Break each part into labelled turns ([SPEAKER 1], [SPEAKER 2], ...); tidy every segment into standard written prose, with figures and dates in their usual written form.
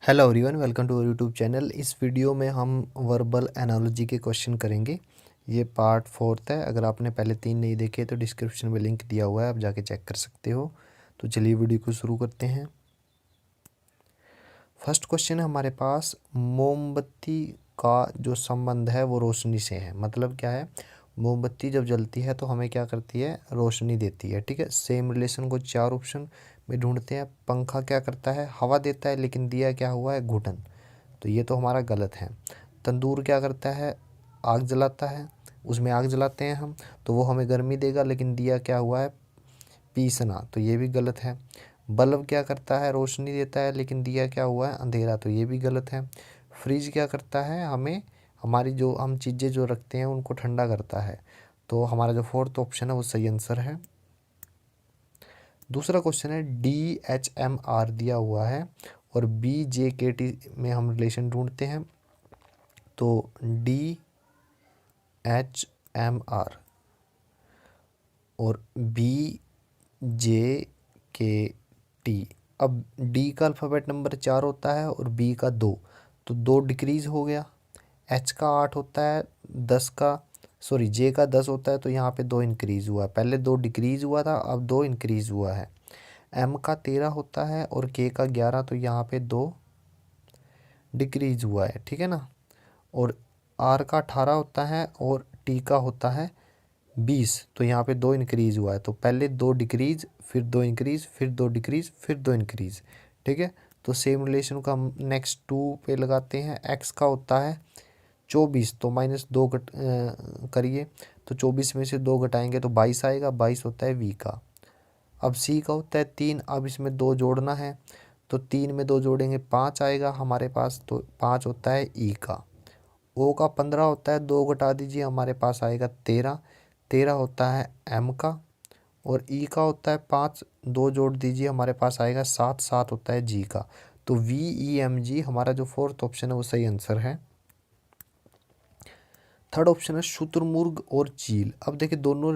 [SPEAKER 1] Hello everyone, welcome to YouTube channel. इस video में हम वर्बल एनालॉजी के क्वेश्चन करेंगे। ये पार्ट 4 है। अगर आपने पहले 3 नहीं देखे तो डिस्क्रिप्शन में लिंक दिया हुआ है, आप जाके चेक कर सकते हो। तो चलिए वीडियो को शुरू करते हैं। फर्स्ट क्वेश्चन है हमारे पास, मोमबत्ती का जो संबंध है वो रोशनी से है। मतलब क्या है, मोमबत्ती जब जलती है तो हमें क्या करती है, रोशनी देती है। ठीक है, सेम रिलेशन को 4 ऑप्शन में ढूंढते हैं। पंखा क्या करता है, हवा देता है, लेकिन दिया क्या हुआ है, घुटन। तो ये तो हमारा गलत है। तंदूर क्या करता है, आग जलाता है, उसमें आग जलाते हैं हम, तो वो हमें गर्मी देगा, लेकिन दिया क्या हुआ है, पीसना। तो ये भी गलत है। बल्ब क्या करता है, रोशनी देता है, लेकिन दिया क्या हुआ है, अंधेरा। तो ये भी गलत है। फ्रिज क्या करता है, हमें हमारी जो हम चीज़ें जो रखते हैं उनको ठंडा करता है। तो हमारा जो फोर्थ ऑप्शन है वो सही आंसर है। दूसरा क्वेश्चन है, DHMR दिया हुआ है और BJKT में हम रिलेशन ढूंढते हैं। तो DHMR और BJKT। अब D का अल्फ़ाबेट नंबर 4 होता है और B का 2, तो 2 डिक्रीज़ हो गया। H का 8 होता है, 10 का सॉरी J का 10 होता है, तो यहाँ पे 2 इंक्रीज़ हुआ है। पहले 2 डिक्रीज़ हुआ था, अब 2 इंक्रीज़ हुआ है। M का 13 होता है और K का 11, तो यहाँ पे 2 डिक्रीज़ हुआ है। ठीक है ना। और R का 18 होता है और T का होता है 20, तो यहाँ पे 2 इंक्रीज़ हुआ है। तो पहले 2 डिक्रीज़, फिर 2 इंक्रीज़, फिर 2 डिक्रीज़, फिर 2 इंक्रीज़। ठीक है, तो सेम रिलेशन को हम नेक्स्ट 2 पे लगाते हैं। X का होता है 24, तो -2 करिए, तो 24 में से 2 घटाएंगे तो 22 आएगा। 22 होता है V का। अब C का होता है 3, अब इसमें 2 जोड़ना है, तो 3 में 2 जोड़ेंगे 5 आएगा हमारे पास, तो 5 होता है E का। O का 15 होता है, 2 घटा दीजिए, हमारे पास आएगा 13। 13 होता है M का। और E का होता है 5, 2 जोड़ दीजिए, हमारे पास आएगा 7। 7 होता है G का। तो VEMG हमारा जो फोर्थ ऑप्शन है वो सही आंसर है। थर्ड ऑप्शन है शुतुरमुर्ग और चील। अब देखिए दोनों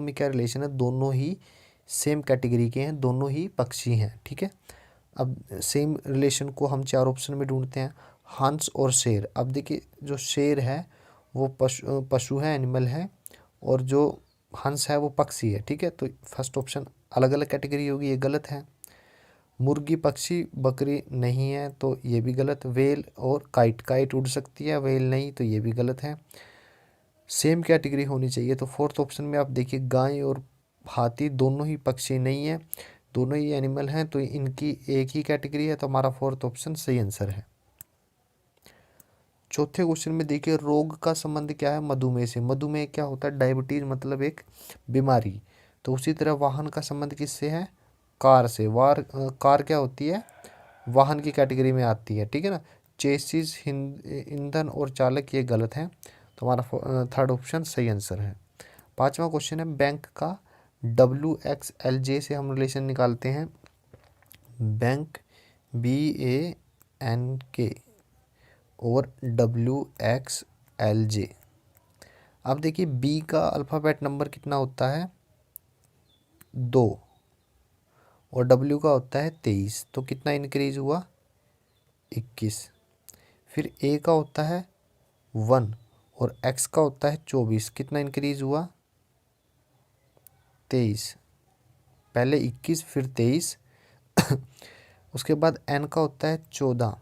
[SPEAKER 1] में क्या रिलेशन है, दोनों ही सेम कैटेगरी के हैं, दोनों ही पक्षी हैं। ठीक है, अब सेम रिलेशन को हम 4 ऑप्शन में ढूंढते हैं। हंस और शेर। अब देखिए जो शेर है वो पशु है, एनिमल है, और जो हंस है वो पक्षी है। ठीक है, तो फर्स्ट ऑप्शन अलग अलग कैटेगरी होगी, ये गलत है। मुर्गी पक्षी, बकरी नहीं है, तो ये भी गलत। वेल और काइट, काइट उड़ सकती है, वेल नहीं, तो ये भी गलत है। सेम कैटेगरी होनी चाहिए, तो फोर्थ ऑप्शन में आप देखिए गाय और हाथी दोनों ही पक्षी नहीं है, दोनों ही एनिमल हैं, तो इनकी एक ही कैटेगरी है, तो हमारा फोर्थ ऑप्शन सही आंसर है। चौथे क्वेश्चन में देखिए, रोग का संबंध क्या है, मधुमेह से। मधुमेह क्या होता है, डायबिटीज, मतलब एक बीमारी। तो उसी तरह वाहन का संबंध किससे है, कार से। कार क्या होती है, वाहन की कैटेगरी में आती है। ठीक है ना। चेसिस, ईंधन और चालक, ये गलत है, तो हमारा थर्ड ऑप्शन सही आंसर है। पांचवा क्वेश्चन है, बैंक का WXLJ से हम रिलेशन निकालते हैं। बैंक BANK और WXLJ। अब देखिए बी का अल्फ़ाबेट नंबर कितना होता है, 2, और W का होता है 23, तो कितना इंक्रीज हुआ, 21। फिर A का होता है 1 और X का होता है 24, कितना इंक्रीज हुआ, 23। पहले 21 फिर 23। उसके बाद N का होता है 14।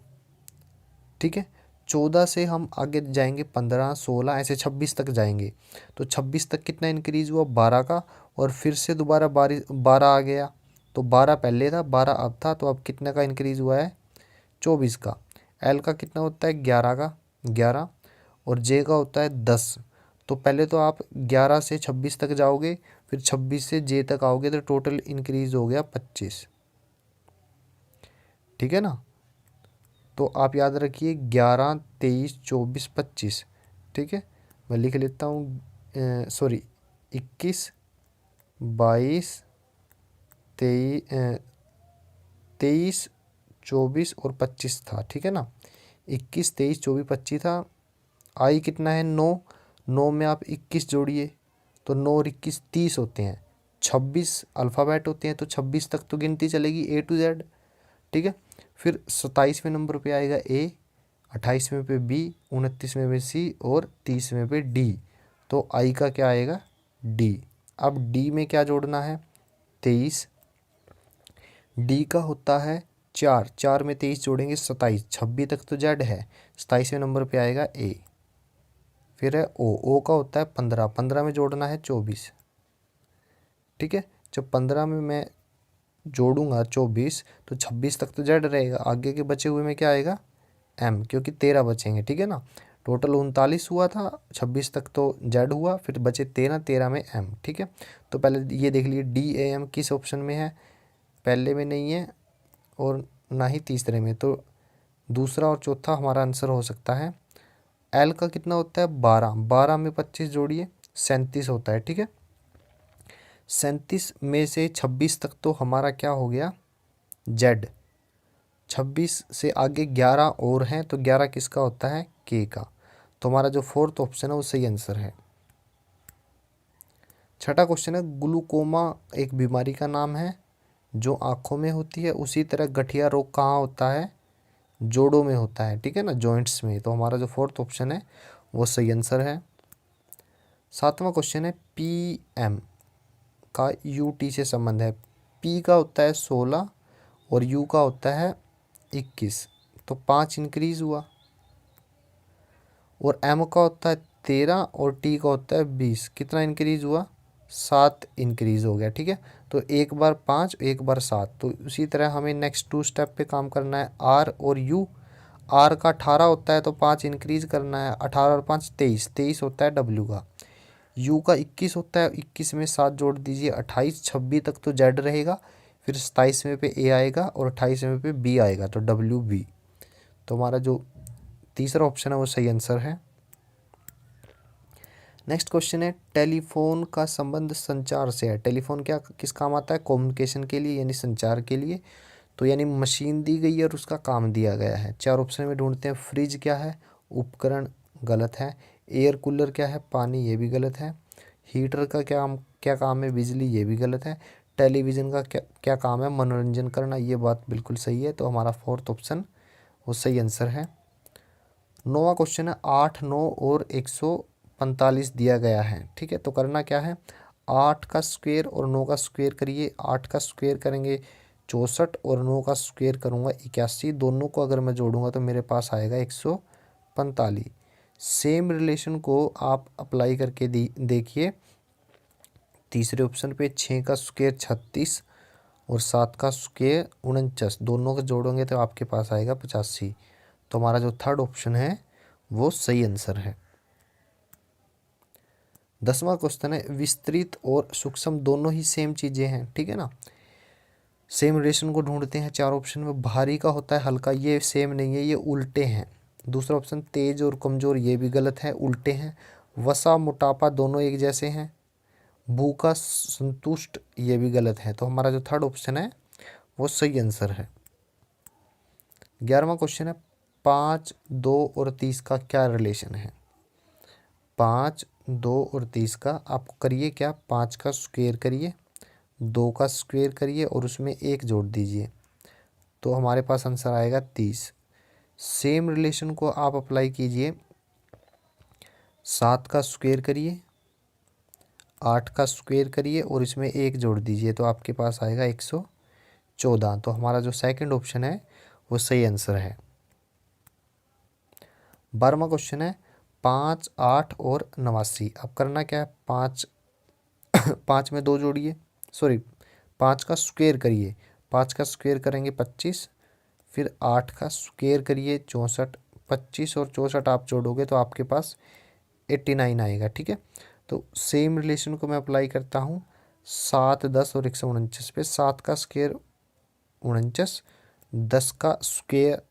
[SPEAKER 1] ठीक है, 14 से हम आगे जाएंगे 15, 16, ऐसे 26 तक जाएंगे। तो 26 तक कितना इंक्रीज हुआ, 12 का, और फिर से दोबारा 12 आ गया। तो 12 पहले था, 12 अब था, तो अब कितने का इंक्रीज हुआ है, 24 का। एल का कितना होता है, 11 का, 11। और जे का होता है 10। तो पहले तो आप 11 से 26 तक जाओगे, फिर 26 से जे तक आओगे, तो टोटल इंक्रीज हो गया 25। ठीक है ना। तो आप याद रखिए 11, 23, 24, 25। ठीक है, मैं लिख लेता हूँ, सॉरी 21, 22, 23, 24 और 25 था। ठीक है ना, 21, 23, 24, 25 था। आई कितना है, 9। 9 में आप 21 जोड़िए, तो 9 और 21 30 होते हैं। 26 अल्फ़ाबेट होते हैं, तो 26 तक तो गिनती चलेगी A to Z। ठीक है, फिर 27वें नंबर पे आएगा ए, 28वें पे बी, 29वें पे सी और 30वें पे डी। तो आई का क्या आएगा? डी। अब डी में क्या जोड़ना है? 23। डी का होता है 4, 4 में 23 जोड़ेंगे 27, 26 तक तो जेड है, 27वें नंबर पे आएगा ए। फिर है ओ, ओ का होता है 15, 15 में जोड़ना है 24। ठीक है, जब 15 में मैं जोड़ूंगा 24 तो 26 तक तो जेड रहेगा, आगे के बचे हुए में क्या आएगा? एम, क्योंकि 13 बचेंगे। ठीक है ना, टोटल 39 हुआ था, 26 तक तो जेड हुआ, फिर बचे 13, 13 में एम। ठीक है, तो पहले ये देख लीजिए डी ए एम किस ऑप्शन में है? पहले में नहीं है और ना ही तीसरे में, तो दूसरा और चौथा हमारा आंसर हो सकता है। एल का कितना होता है? 12, 12 में 25 जोड़िए 37 होता है। ठीक है, 37 में से 26 तक तो हमारा क्या हो गया? जेड। 26 से आगे 11 और हैं, तो 11 किसका होता है? के का। तो हमारा जो फोर्थ ऑप्शन है वो सही आंसर है। छठा क्वेश्चन है, ग्लूकोमा एक बीमारी का नाम है जो आंखों में होती है, उसी तरह गठिया रोग कहाँ होता है? जोड़ों में होता है। ठीक है ना, जॉइंट्स में। तो हमारा जो फोर्थ ऑप्शन है वो सही आंसर है। सातवां क्वेश्चन है, पी एम का यू टी से संबंध है। पी का होता है 16 और यू का होता है 21, तो 5 इंक्रीज हुआ। और एम का होता है 13 और टी का होता है 20, कितना इंक्रीज हुआ? 7 इंक्रीज हो गया। ठीक है, तो एक बार 5, एक बार 7। तो उसी तरह हमें नेक्स्ट 2 स्टेप पे काम करना है, आर और यू। आर का 18 होता है तो 5 इंक्रीज करना है, 18 और 5 23, 23 होता है डब्ल्यू का। यू का 21 होता है, 21 में 7 जोड़ दीजिए 28, 26 तक तो जेड रहेगा, फिर 27वें पे ए आएगा और 28वें पे बी आएगा, तो डब्ल्यू बी। तो हमारा जो तीसरा ऑप्शन है वो सही आंसर है। नेक्स्ट क्वेश्चन है, टेलीफोन का संबंध संचार से है। टेलीफोन क्या किस काम आता है? कम्युनिकेशन के लिए, यानी संचार के लिए। तो यानी मशीन दी गई है और उसका काम दिया गया है। 4 ऑप्शन में ढूंढते हैं। फ्रिज क्या है? उपकरण, गलत है। एयर कूलर क्या है? पानी, ये भी गलत है। हीटर का क्या काम है? बिजली, ये भी गलत है। टेलीविज़न का क्या क्या काम है? मनोरंजन करना, ये बात बिल्कुल सही है। तो हमारा फोर्थ ऑप्शन वो सही आंसर है। 9वां क्वेश्चन है, 8, 9 और 145 दिया गया है। ठीक है, तो करना क्या है? 8 का स्क्वायर और 9 का स्क्वायर करिए। 8 का स्क्वायर करेंगे 64 और 9 का स्क्वायर करूँगा 81। दोनों को अगर मैं जोड़ूंगा तो मेरे पास आएगा 145। सेम रिलेशन को आप अप्लाई करके देखिए। तीसरे ऑप्शन पे 6 का स्क्वायर 36 और 7 का स्क्वायर 49, दोनों को जोड़ोगे तो आपके पास आएगा 85। तो हमारा जो थर्ड ऑप्शन है वो सही आंसर है। 10वां क्वेश्चन है, विस्तृत और सूक्ष्म दोनों ही सेम चीज़ें हैं। ठीक है ना, सेम रिलेशन को ढूंढते हैं। 4 ऑप्शन में भारी का होता है हल्का, ये सेम नहीं है, ये उल्टे हैं। दूसरा ऑप्शन तेज और कमज़ोर, ये भी गलत है, उल्टे हैं। वसा मोटापा दोनों एक जैसे हैं। भूखा संतुष्ट, ये भी गलत है। तो हमारा जो थर्ड ऑप्शन है वो सही आंसर है। 11वां क्वेश्चन है, 5, 2 और 30 का क्या रिलेशन है? 5, 2 और 30 का आप करिए क्या? 5 का स्क्वायर करिए, 2 का स्क्वायर करिए और उसमें 1 जोड़ दीजिए, तो हमारे पास आंसर आएगा 30। सेम रिलेशन को आप अप्लाई कीजिए। 7 का स्क्वायर करिए, 8 का स्क्वायर करिए और इसमें 1 जोड़ दीजिए, तो आपके पास आएगा 114। तो हमारा जो सेकंड ऑप्शन है वो सही आंसर है। 12वां क्वेश्चन है, 5, 8 और 89। अब करना क्या है? 5 5 में 2 जोड़िए, सॉरी 5 का स्क्वायर करिए। 5 का स्क्वायर करेंगे 25, फिर 8 का स्क्वायर करिए 64। 25 और 64 आप जोड़ोगे तो आपके पास 89 आएगा। ठीक है, तो सेम रिलेशन को मैं अप्लाई करता हूँ। 7, 10 और 149 पे। 7 का स्क्वायर 49, 10 का स्क्वायर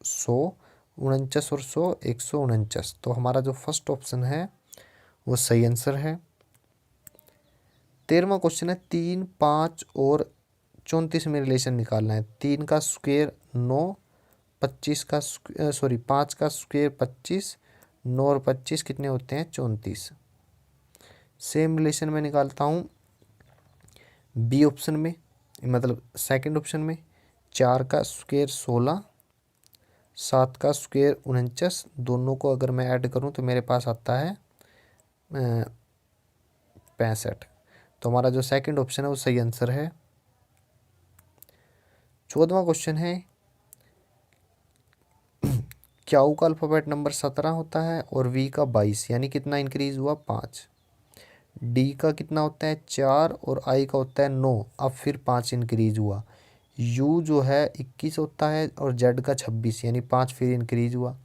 [SPEAKER 1] 100, 49 और 100 149। तो हमारा जो फर्स्ट ऑप्शन है वो सही आंसर है। 13वां क्वेश्चन है, 3, 5 और 34 में रिलेशन निकालना है। 3 का स्क्वायर 9, 25 का सॉरी 5 का स्क्वायर 25, 9 और 25 कितने होते हैं? 34। सेम रिलेशन में निकालता हूँ बी ऑप्शन में, मतलब सेकंड ऑप्शन में। 4 का स्क्वायर 16, 7 का स्क्वायर 49, दोनों को अगर मैं ऐड करूं तो मेरे पास आता है 65। तो हमारा जो सेकंड ऑप्शन है वो सही आंसर है। 14वां क्वेश्चन है, क्याऊ का अल्फ़ाबेट नंबर 17 होता है और वी का 22, यानी कितना इंक्रीज हुआ 5। डी का कितना होता है 4 और आई का होता है 9, अब फिर 5 इंक्रीज हुआ। यू जो है 21 होता है और जेड का 26, यानी 5 फिर इंक्रीज हुआ।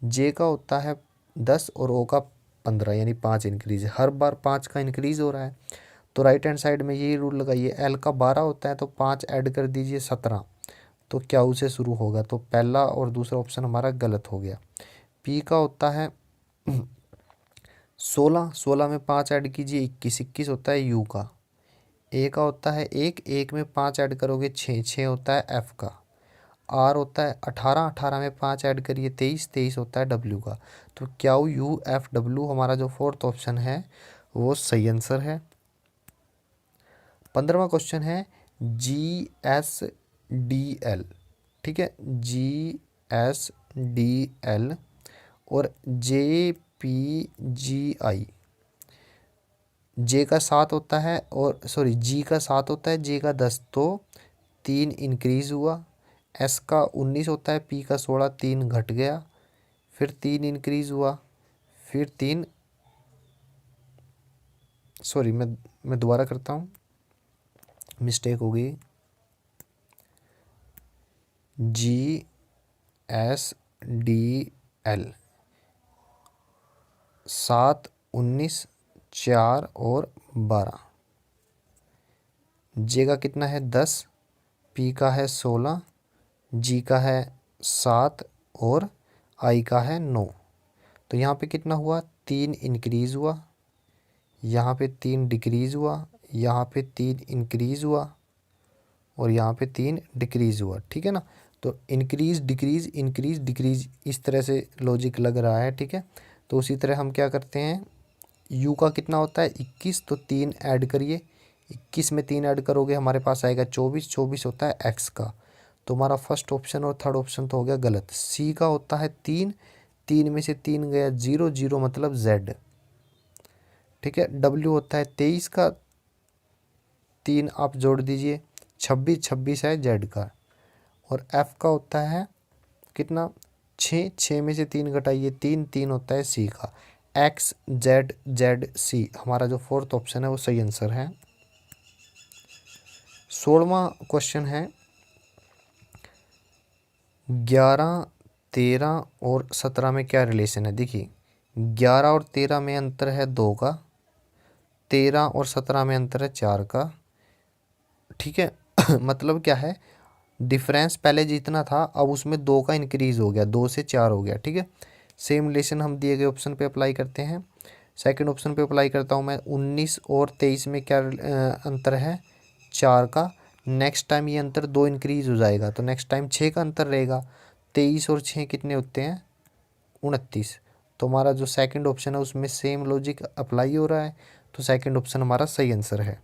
[SPEAKER 1] जे का होता है 10 और ओ का 15, यानी 5 इंक्रीज है। हर बार 5 का इंक्रीज हो रहा है। तो राइट हैंड साइड में यही रूल लगाइए। एल का 12 होता है तो 5 ऐड कर दीजिए 17, तो क्याऊ से शुरू होगा। तो पहला और दूसरा ऑप्शन हमारा गलत हो गया। पी का होता है 16, 16 में 5 ऐड कीजिए 21, 21 होता है यू का। ए का होता है 1, 1 में 5 ऐड करोगे 6, 6 होता है एफ का। आर होता है 18, 18 में 5 ऐड करिए 23, 23 होता है डब्ल्यू का। तो क्याऊ यू एफ डब्ल्यू हमारा जो फोर्थ ऑप्शन है वो सही आंसर है। 15वां क्वेश्चन है जी एस डी एल, ठीक है, जी एस डी एल और जे पी जी आई। जे का 7 होता है और सॉरी जी का 7 होता है, जे का 10, तो 3 इंक्रीज हुआ। एस का 19 होता है, पी का 16, 3 घट गया, फिर 3 इंक्रीज हुआ, फिर 3 सॉरी मैं दोबारा करता हूँ, मिस्टेक हो गई। जी एस डी एल 7, 19, 4 और 12। जे का कितना है 10, पी का है 16, जी का है 7 और आई का है 9। तो यहाँ पे कितना हुआ 3 इंक्रीज हुआ, यहाँ पे 3 डिक्रीज हुआ, यहाँ पे 3 इंक्रीज हुआ और यहाँ पे 3 डिक्रीज हुआ, ठीक है ना। तो इंक्रीज डिक्रीज इंक्रीज डिक्रीज इस तरह से लॉजिक लग रहा है, ठीक है। तो उसी तरह हम क्या करते हैं, यू का कितना होता है 21, तो 3 ऐड करिए, 21 में 3 ऐड करोगे हमारे पास आएगा 24, 24 होता है एक्स का। तो हमारा फर्स्ट ऑप्शन और थर्ड ऑप्शन तो हो गया गलत। सी का होता है 3, 3 में से 3 गया 0, 0 मतलब जेड, ठीक है। डब्ल्यू होता है 23 का, 3 आप जोड़ दीजिए 26, 26 है जेड का। और एफ का होता है कितना 6, 6 में से 3 घटाइए 3, 3 होता है सी का। एक्स जेड जेड सी हमारा जो फोर्थ ऑप्शन है वो सही आंसर है। 16वां क्वेश्चन है 11, 13 और 17 में क्या रिलेशन है। देखिए 11 और 13 में अंतर है 2 का, 13 और 17 में अंतर है 4 का, ठीक है। मतलब क्या है, डिफरेंस पहले जितना था अब उसमें 2 का इंक्रीज हो गया, 2 से 4 हो गया, ठीक है। सेम रिलेशन हम दिए गए ऑप्शन पे अप्लाई करते हैं। सेकंड ऑप्शन पे अप्लाई करता हूँ मैं। 19 और 23 में क्या अंतर है 4 का। नेक्स्ट टाइम ये अंतर 2 इंक्रीज हो जाएगा, तो नेक्स्ट टाइम 6 का अंतर रहेगा। 23 और 6 कितने होते हैं 29। तो हमारा जो सेकंड ऑप्शन है उसमें सेम लॉजिक अप्लाई हो रहा है, तो सेकंड ऑप्शन हमारा सही आंसर है।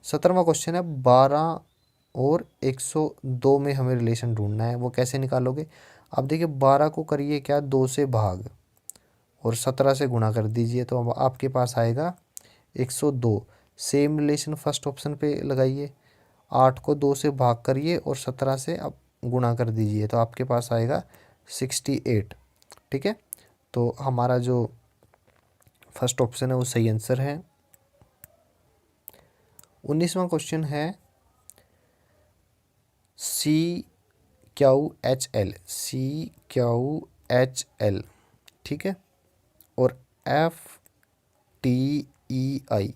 [SPEAKER 1] 17वां क्वेश्चन है 12 और 102 में हमें रिलेशन ढूंढना है, वो कैसे निकालोगे। अब देखिए 12 को करिए क्या 2 से भाग और 17 से गुणा कर दीजिए, तो अब आपके पास आएगा 102। सेम रिलेशन फर्स्ट ऑप्शन पे लगाइए, 8 को 2 से भाग करिए और 17 से अब गुणा कर दीजिए, तो आपके पास आएगा 68, ठीक है। तो हमारा जो फर्स्ट ऑप्शन है वो सही आंसर है। 19वां क्वेश्चन है C Q H L, C Q H L, ठीक है, और एफ टी ई आई।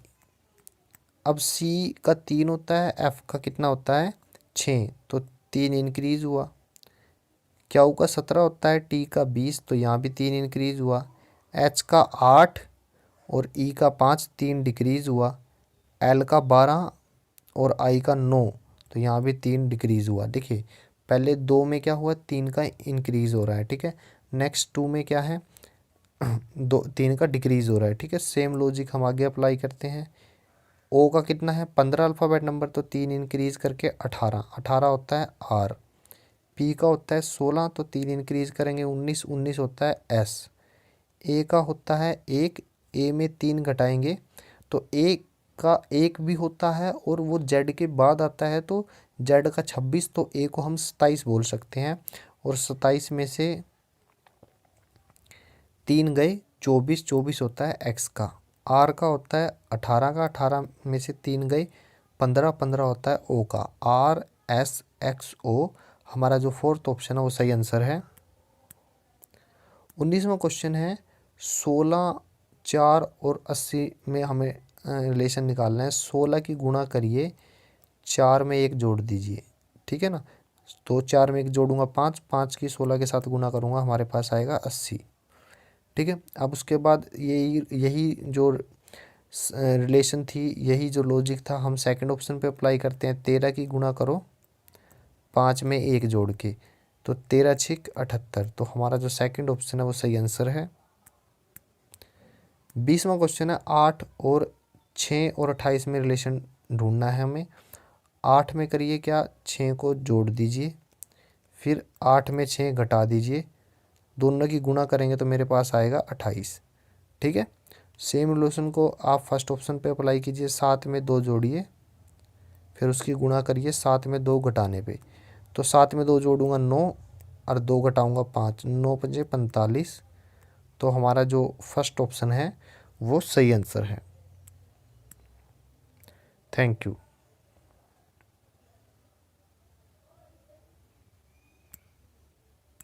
[SPEAKER 1] अब सी का 3 होता है, एफ का कितना होता है 6, तो 3 इंक्रीज हुआ। क्यू का 17 होता है, टी का 20, तो यहाँ भी 3 इंक्रीज हुआ। एच का 8 और ई का 5, 3 डिक्रीज हुआ। एल का 12 और आई का 9, तो यहाँ भी 3 डिक्रीज हुआ। देखिए पहले 2 में क्या हुआ 3 का इंक्रीज हो रहा है, ठीक है। नेक्स्ट 2 में क्या है 3 का डिक्रीज हो रहा है, ठीक है। सेम लॉजिक हम आगे अप्लाई करते हैं। ओ का कितना है 15 अल्फ़ाबेट नंबर, तो 3 इंक्रीज करके 18, 18 होता है आर। पी का होता है 16, तो 3 इंक्रीज करेंगे 19, 19 होता है एस। ए का होता है 1, ए में 3 घटाएंगे तो ए का 1 भी होता है और वो जेड के बाद आता है तो जेड का 26, तो ए को हम 27 बोल सकते हैं। और 27 में से 3 गए 24, 24 होता है एक्स का। आर का होता है 18 का, 18 में से 3 गए 15, 15 होता है ओ का। आर एस एक्स ओ, हमारा जो फोर्थ ऑप्शन है वो सही आंसर है। 19वां क्वेश्चन है 16, 4 और 80 में हमें रिलेशन निकालना है। 16 की गुणा करिए, 4 में 1 जोड़ दीजिए, ठीक है ना। तो 4 में 1 जोड़ूंगा 5, 5 की 16 के साथ गुणा करूंगा, हमारे पास आएगा 80, ठीक है। अब उसके बाद यही यही जो रिलेशन थी, यही जो लॉजिक था, हम सेकंड ऑप्शन पे अप्लाई करते हैं। 13 की गुणा करो 5 में 1 जोड़ के, तो 13 छिक 78, तो हमारा जो सेकंड ऑप्शन है वो सही आंसर है। 20वां क्वेश्चन है 8 और 6 और 28 में रिलेशन ढूंढना है हमें। 8 में करिए क्या, 6 को जोड़ दीजिए, फिर 8 में 6 घटा दीजिए, दोनों की गुणा करेंगे तो मेरे पास आएगा 28, ठीक है। सेम रिलेशन को आप फर्स्ट ऑप्शन पे अप्लाई कीजिए। 7 में 2 जोड़िए, फिर उसकी गुणा करिए 7 में 2 घटाने पे, तो 7 में 2 जोड़ूंगा 9 और 2 घटाऊंगा 5, 9 पंजे 45, तो हमारा जो फर्स्ट ऑप्शन है वो सही आंसर है। Thank you.